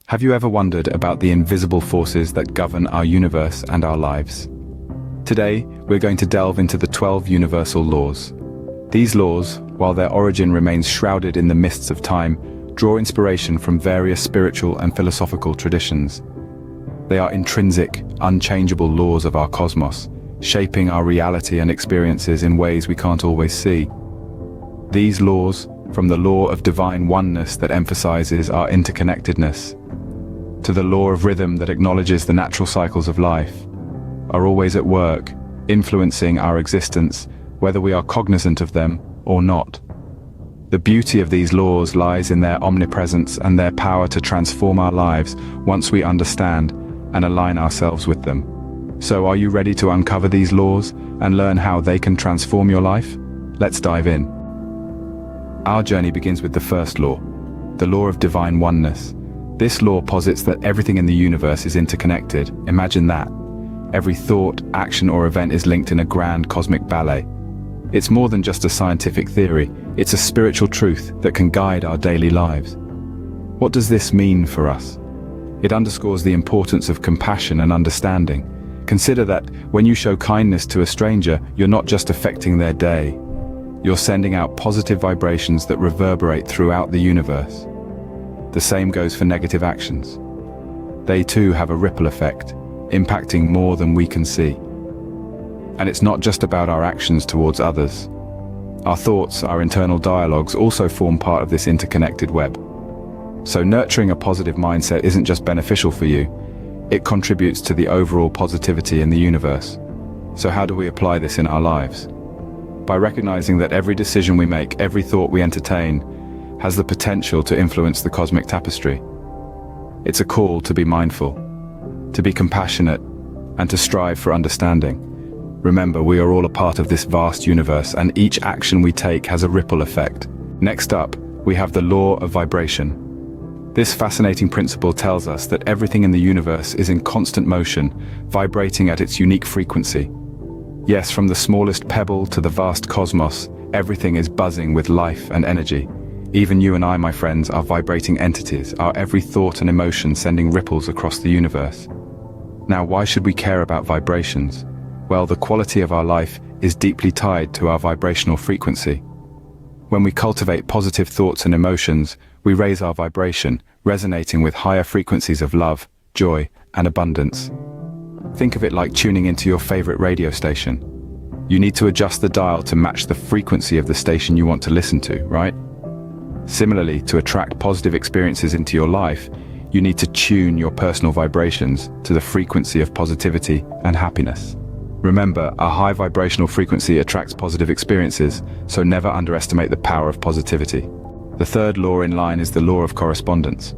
Have you ever wondered about the invisible forces that govern our universe and our lives? Today, we're going to delve into the 12 universal laws. These laws, while their origin remains shrouded in the mists of time, draw inspiration from various spiritual and philosophical traditions. They are intrinsic, unchangeable laws of our cosmos, shaping our reality and experiences in ways we can't always see. These laws, from the law of divine oneness that emphasizes our interconnectedness, to the law of rhythm that acknowledges the natural cycles of life, are always at work, influencing our existence, whether we are cognizant of them or not. The beauty of these laws lies in their omnipresence and their power to transform our lives once we understand and align ourselves with them. So are you ready to uncover these laws and learn how they can transform your life? Let's dive in. Our journey begins with the first law, the law of divine oneness. This law posits that everything in the universe is interconnected. Imagine that. Every thought, action, or event is linked in a grand cosmic ballet. It's more than just a scientific theory, it's a spiritual truth that can guide our daily lives. What does this mean for us? It underscores the importance of compassion and understanding. Consider that when you show kindness to a stranger, you're not just affecting their day. You're sending out positive vibrations that reverberate throughout the universe. The same goes for negative actions. They too have a ripple effect, impacting more than we can see. And it's not just about our actions towards others. Our thoughts, our internal dialogues also form part of this interconnected web. So nurturing a positive mindset isn't just beneficial for you, it contributes to the overall positivity in the universe. So how do we apply this in our lives? By recognizing that every decision we make, every thought we entertain, has the potential to influence the cosmic tapestry. It's a call to be mindful, to be compassionate, and to strive for understanding. Remember, we are all a part of this vast universe, and each action we take has a ripple effect. Next up, we have the law of vibration. This fascinating principle tells us that everything in the universe is in constant motion, vibrating at its unique frequency. Yes, from the smallest pebble to the vast cosmos, everything is buzzing with life and energy. Even you and I, my friends, are vibrating entities, our every thought and emotion sending ripples across the universe. Now, why should we care about vibrations? Well, the quality of our life is deeply tied to our vibrational frequency. When we cultivate positive thoughts and emotions, we raise our vibration, resonating with higher frequencies of love, joy, and abundance. Think of it like tuning into your favorite radio station. You need to adjust the dial to match the frequency of the station you want to listen to, right? Similarly, to attract positive experiences into your life, you need to tune your personal vibrations to the frequency of positivity and happiness. Remember, a high vibrational frequency attracts positive experiences, so never underestimate the power of positivity. The third law in line is the law of correspondence.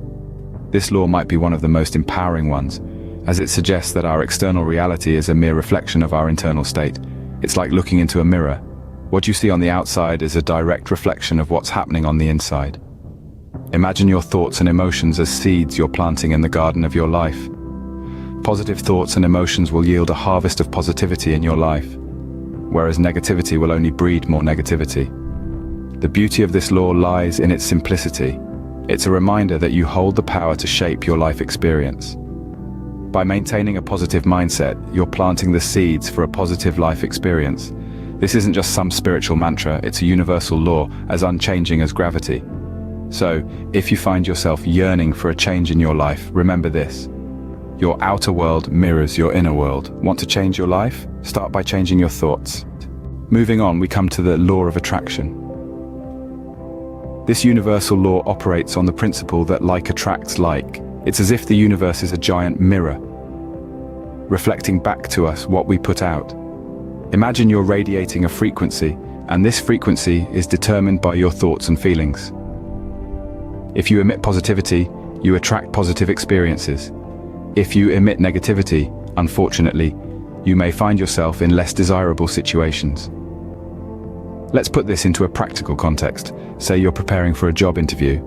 This law might be one of the most empowering ones, as it suggests that our external reality is a mere reflection of our internal state. It's like looking into a mirror. What you see on the outside is a direct reflection of what's happening on the inside. Imagine your thoughts and emotions as seeds you're planting in the garden of your life. Positive thoughts and emotions will yield a harvest of positivity in your life, whereas negativity will only breed more negativity. The beauty of this law lies in its simplicity. It's a reminder that you hold the power to shape your life experience. By maintaining a positive mindset, you're planting the seeds for a positive life experience. This isn't just some spiritual mantra, it's a universal law, as unchanging as gravity. So, if you find yourself yearning for a change in your life, remember this. Your outer world mirrors your inner world. Want to change your life? Start by changing your thoughts. Moving on, we come to the law of attraction. This universal law operates on the principle that like attracts like. It's as if the universe is a giant mirror, reflecting back to us what we put out. Imagine you're radiating a frequency, and this frequency is determined by your thoughts and feelings. If you emit positivity, you attract positive experiences. If you emit negativity, unfortunately, you may find yourself in less desirable situations. Let's put this into a practical context. Say you're preparing for a job interview.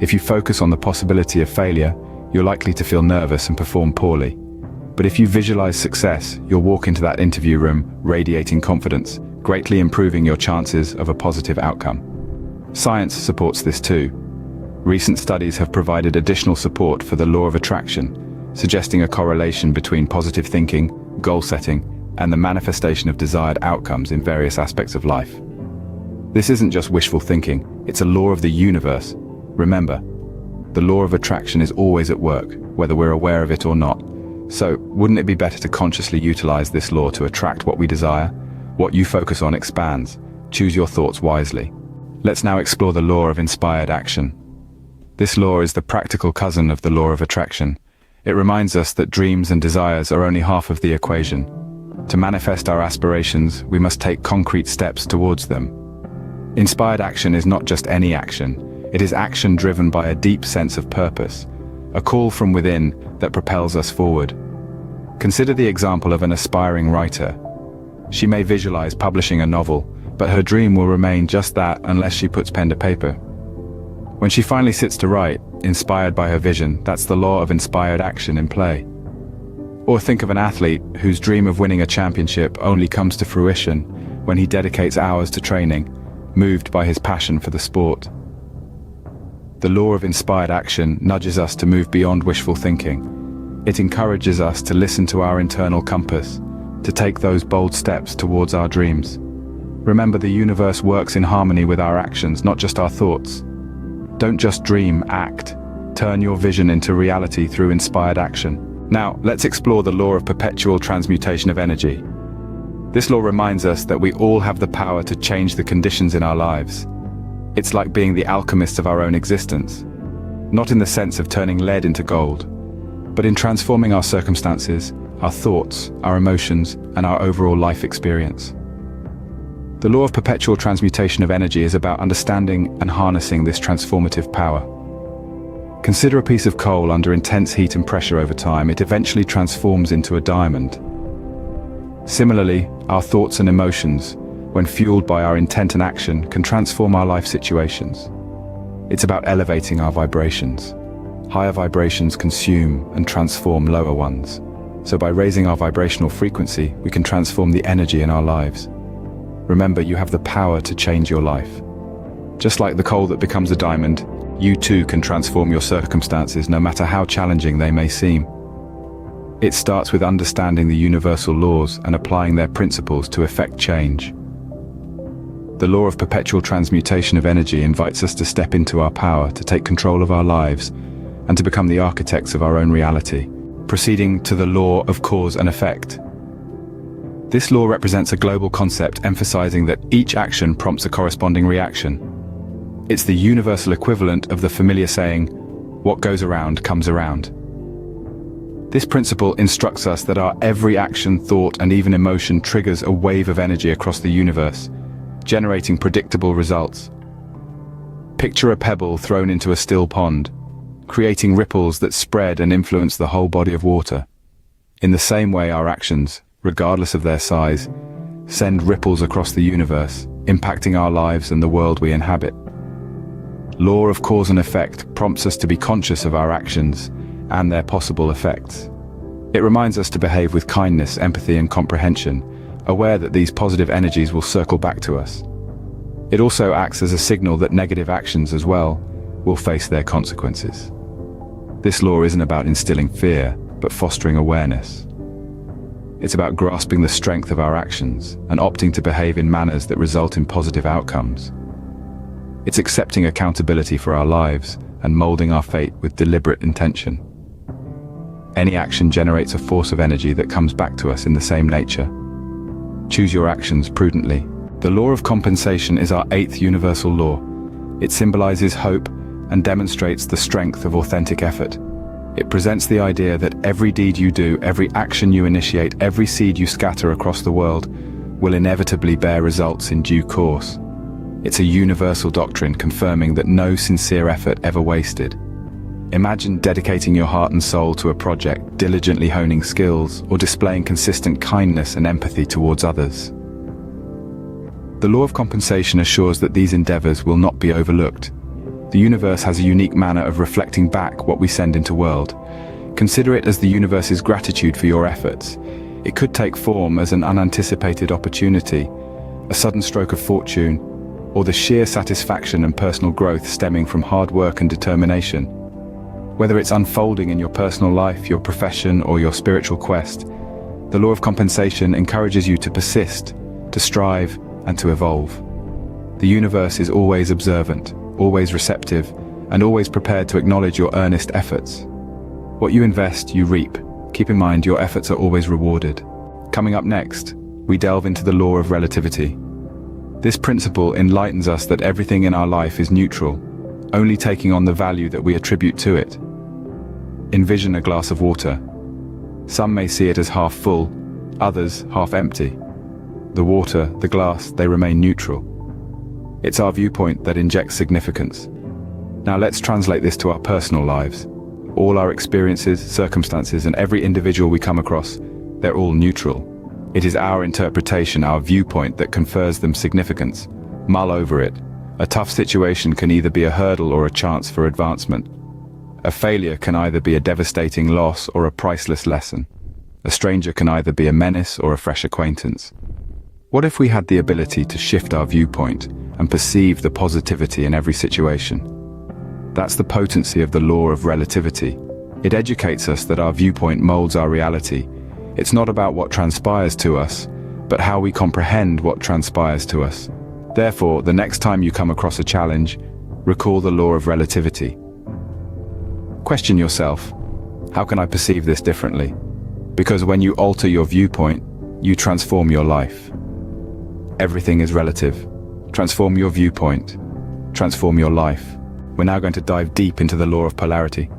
If you focus on the possibility of failure, you're likely to feel nervous and perform poorly. But if you visualize success, you'll walk into that interview room radiating confidence, greatly improving your chances of a positive outcome. Science supports this too. Recent studies have provided additional support for the law of attraction, suggesting a correlation between positive thinking, goal setting, and the manifestation of desired outcomes in various aspects of life. This isn't just wishful thinking, it's a law of the universe. Remember, the law of attraction is always at work, whether we're aware of it or not. So, wouldn't it be better to consciously utilize this law to attract what we desire? What you focus on expands. Choose your thoughts wisely. Let's now explore the law of inspired action. This law is the practical cousin of the law of attraction. It reminds us that dreams and desires are only half of the equation. To manifest our aspirations, we must take concrete steps towards them. Inspired action is not just any action. It is action driven by a deep sense of purpose, a call from within that propels us forward. Consider the example of an aspiring writer. She may visualize publishing a novel, but her dream will remain just that unless she puts pen to paper. When she finally sits to write, inspired by her vision, that's the law of inspired action in play. Or think of an athlete whose dream of winning a championship only comes to fruition when he dedicates hours to training, moved by his passion for the sport. The law of inspired action nudges us to move beyond wishful thinking. It encourages us to listen to our internal compass, to take those bold steps towards our dreams. Remember, the universe works in harmony with our actions, not just our thoughts. Don't just dream, act. Turn your vision into reality through inspired action. Now, let's explore the law of perpetual transmutation of energy. This law reminds us that we all have the power to change the conditions in our lives. It's like being the alchemist of our own existence. Not in the sense of turning lead into gold, but in transforming our circumstances, our thoughts, our emotions, and our overall life experience. The law of perpetual transmutation of energy is about understanding and harnessing this transformative power. Consider a piece of coal under intense heat and pressure over time. It eventually transforms into a diamond. Similarly, our thoughts and emotions, when fueled by our intent and action, can transform our life situations. It's about elevating our vibrations. Higher vibrations consume and transform lower ones. So by raising our vibrational frequency, we can transform the energy in our lives. Remember, you have the power to change your life. Just like the coal that becomes a diamond, you too can transform your circumstances, no matter how challenging they may seem. It starts with understanding the universal laws and applying their principles to effect change. The law of perpetual transmutation of energy invites us to step into our power, to take control of our lives, and to become the architects of our own reality, proceeding to the law of cause and effect. This law represents a global concept emphasizing that each action prompts a corresponding reaction. It's the universal equivalent of the familiar saying, "What goes around comes around." This principle instructs us that our every action, thought, and even emotion triggers a wave of energy across the universe, generating predictable results. Picture a pebble thrown into a still pond, creating ripples that spread and influence the whole body of water. In the same way, our actions, regardless of their size, send ripples across the universe, impacting our lives and the world we inhabit. Law of cause and effect prompts us to be conscious of our actions and their possible effects. It reminds us to behave with kindness, empathy, and comprehension, aware that these positive energies will circle back to us. It also acts as a signal that negative actions as well will face their consequences. This law isn't about instilling fear, but fostering awareness. It's about grasping the strength of our actions and opting to behave in manners that result in positive outcomes. It's accepting accountability for our lives and molding our fate with deliberate intention. Any action generates a force of energy that comes back to us in the same nature. Choose your actions prudently. The law of compensation is our 8th universal law. It symbolizes hope and demonstrates the strength of authentic effort. It presents the idea that every deed you do, every action you initiate, every seed you scatter across the world will inevitably bear results in due course. It's a universal doctrine confirming that no sincere effort ever wasted. Imagine dedicating your heart and soul to a project, diligently honing skills, or displaying consistent kindness and empathy towards others. The law of compensation assures that these endeavors will not be overlooked. The universe has a unique manner of reflecting back what we send into the world. Consider it as the universe's gratitude for your efforts. It could take form as an unanticipated opportunity, a sudden stroke of fortune, or the sheer satisfaction and personal growth stemming from hard work and determination. Whether it's unfolding in your personal life, your profession, or your spiritual quest, the law of compensation encourages you to persist, to strive, and to evolve. The universe is always observant, always receptive, and always prepared to acknowledge your earnest efforts. What you invest, you reap. Keep in mind, your efforts are always rewarded. Coming up next, we delve into the law of relativity. This principle enlightens us that everything in our life is neutral, only taking on the value that we attribute to it. Envision a glass of water. Some may see it as half full, others half empty. The water, the glass, they remain neutral. It's our viewpoint that injects significance. Now let's translate this to our personal lives. All our experiences, circumstances, and every individual we come across, they're all neutral. It is our interpretation, our viewpoint that confers them significance. Mull over it. A tough situation can either be a hurdle or a chance for advancement. A failure can either be a devastating loss or a priceless lesson. A stranger can either be a menace or a fresh acquaintance. What if we had the ability to shift our viewpoint and perceive the positivity in every situation? That's the potency of the law of relativity. It educates us that our viewpoint molds our reality. It's not about what transpires to us, but how we comprehend what transpires to us. Therefore, the next time you come across a challenge, recall the law of relativity. Question yourself, how can I perceive this differently? Because when you alter your viewpoint, you transform your life. Everything is relative. Transform your viewpoint. Transform your life. We're now going to dive deep into the law of polarity.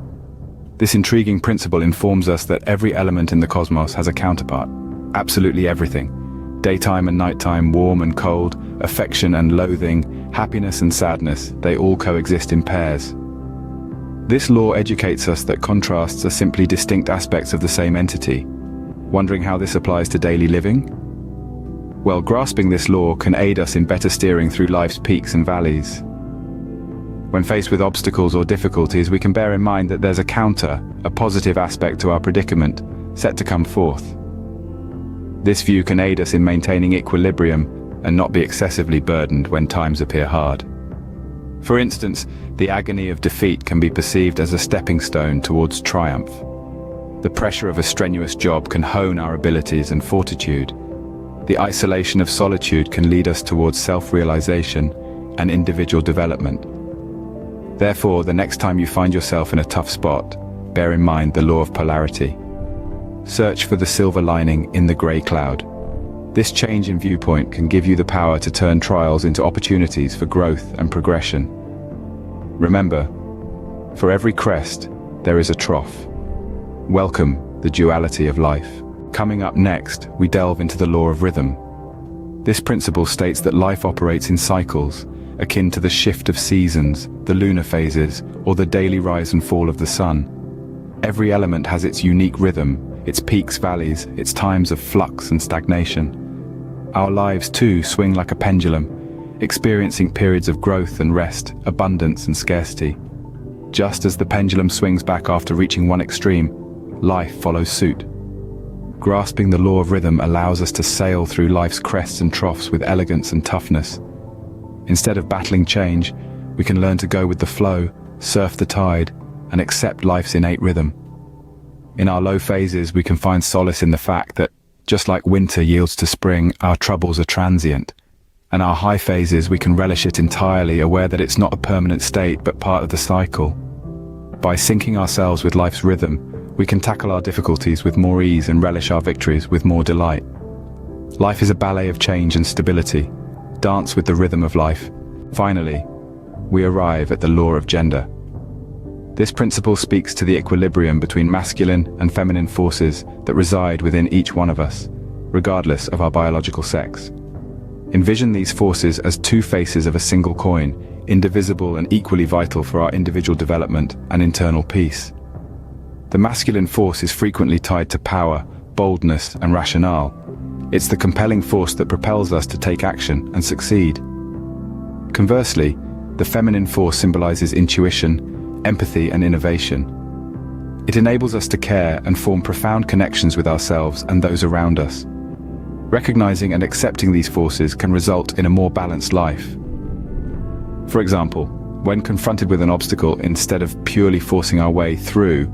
This intriguing principle informs us that every element in the cosmos has a counterpart. Absolutely everything. Daytime and nighttime, warm and cold, affection and loathing, happiness and sadness, they all coexist in pairs. This law educates us that contrasts are simply distinct aspects of the same entity. Wondering how this applies to daily living? Well, grasping this law can aid us in better steering through life's peaks and valleys. When faced with obstacles or difficulties, we can bear in mind that there's a counter, a positive aspect to our predicament, set to come forth. This view can aid us in maintaining equilibrium and not be excessively burdened when times appear hard. For instance, the agony of defeat can be perceived as a stepping stone towards triumph. The pressure of a strenuous job can hone our abilities and fortitude. The isolation of solitude can lead us towards self-realization and individual development. Therefore, the next time you find yourself in a tough spot, bear in mind the law of polarity. Search for the silver lining in the grey cloud. This change in viewpoint can give you the power to turn trials into opportunities for growth and progression. Remember, for every crest, there is a trough. Welcome the duality of life. Coming up next, we delve into the law of rhythm. This principle states that life operates in cycles, akin to the shift of seasons, the lunar phases, or the daily rise and fall of the sun. Every element has its unique rhythm, its peaks, valleys, its times of flux and stagnation. Our lives too swing like a pendulum, experiencing periods of growth and rest, abundance and scarcity. Just as the pendulum swings back after reaching one extreme, life follows suit. Grasping the law of rhythm allows us to sail through life's crests and troughs with elegance and toughness. Instead of battling change, we can learn to go with the flow, surf the tide, and accept life's innate rhythm. In our low phases, we can find solace in the fact that, just like winter yields to spring, our troubles are transient. And our high phases, we can relish it entirely, aware that it's not a permanent state, but part of the cycle. By syncing ourselves with life's rhythm, we can tackle our difficulties with more ease and relish our victories with more delight. Life is a ballet of change and stability. Dance with the rhythm of life. Finally, we arrive at the law of gender. This principle speaks to the equilibrium between masculine and feminine forces that reside within each one of us, regardless of our biological sex. Envision these forces as two faces of a single coin, indivisible and equally vital for our individual development and internal peace. The masculine force is frequently tied to power, boldness, and rationale. It's the compelling force that propels us to take action and succeed. Conversely, the feminine force symbolizes intuition, empathy, and innovation. It enables us to care and form profound connections with ourselves and those around us. Recognizing and accepting these forces can result in a more balanced life. For example, when confronted with an obstacle, instead of purely forcing our way through,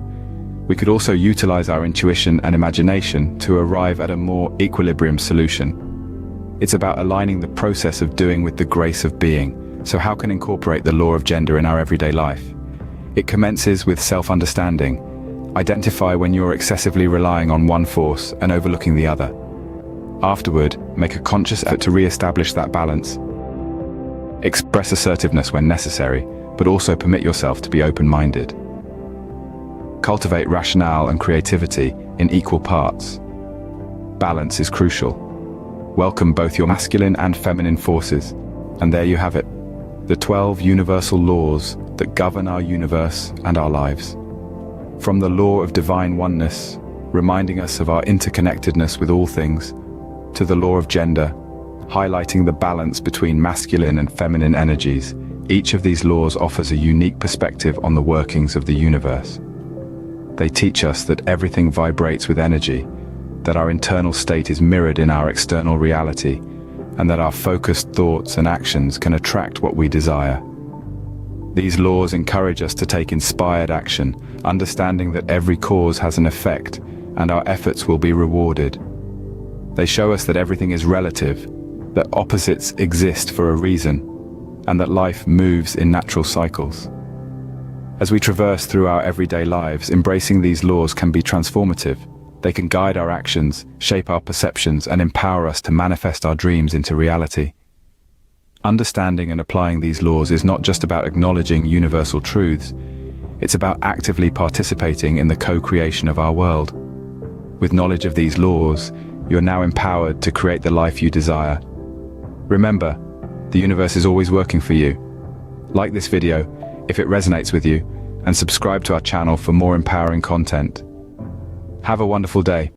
we could also utilize our intuition and imagination to arrive at a more equilibrium solution. It's about aligning the process of doing with the grace of being. So how can we incorporate the law of gender in our everyday life? It commences with self-understanding. Identify when you're excessively relying on one force and overlooking the other. Afterward, make a conscious effort to re-establish that balance. Express assertiveness when necessary, but also permit yourself to be open-minded. Cultivate rationale and creativity in equal parts. Balance is crucial. Welcome both your masculine and feminine forces. And there you have it, the 12 universal laws that govern our universe and our lives. From the law of divine oneness, reminding us of our interconnectedness with all things, to the law of gender, highlighting the balance between masculine and feminine energies, each of these laws offers a unique perspective on the workings of the universe. They teach us that everything vibrates with energy, that our internal state is mirrored in our external reality, and that our focused thoughts and actions can attract what we desire. These laws encourage us to take inspired action, understanding that every cause has an effect, and our efforts will be rewarded. They show us that everything is relative, that opposites exist for a reason, and that life moves in natural cycles. As we traverse through our everyday lives, embracing these laws can be transformative. They can guide our actions, shape our perceptions, and empower us to manifest our dreams into reality. Understanding and applying these laws is not just about acknowledging universal truths, it's about actively participating in the co-creation of our world. With knowledge of these laws, you're now empowered to create the life you desire. Remember, the universe is always working for you. Like this video if it resonates with you, and subscribe to our channel for more empowering content. Have a wonderful day.